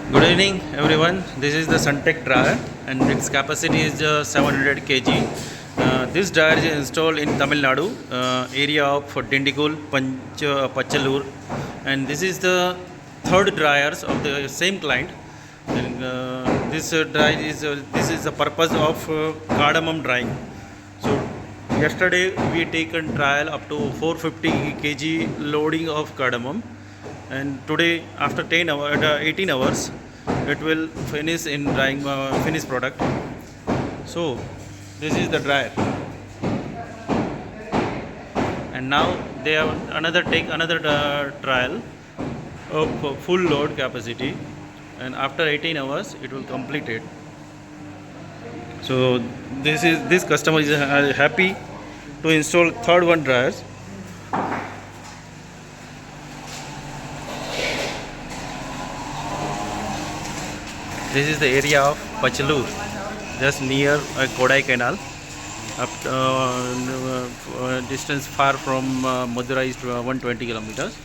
Good evening, everyone. This is the Suntec dryer, and its capacity is 700 kg. This dryer is installed in Tamil Nadu, area of Dindigul, Pachalur, and this is the third dryers of the same client. And this dryer is this is the purpose of cardamom drying. So yesterday we taken trial up to 450 kg loading of cardamom, and today after 18 hours it will finish in drying finished product. So this is the dryer, and now they have another trial of full load capacity, and after 18 hours it will complete it. So this customer is happy to install third one dryers. This is the area of Pachalur, just near Kodai Canal. Up distance far from Madurai is 120 kilometers.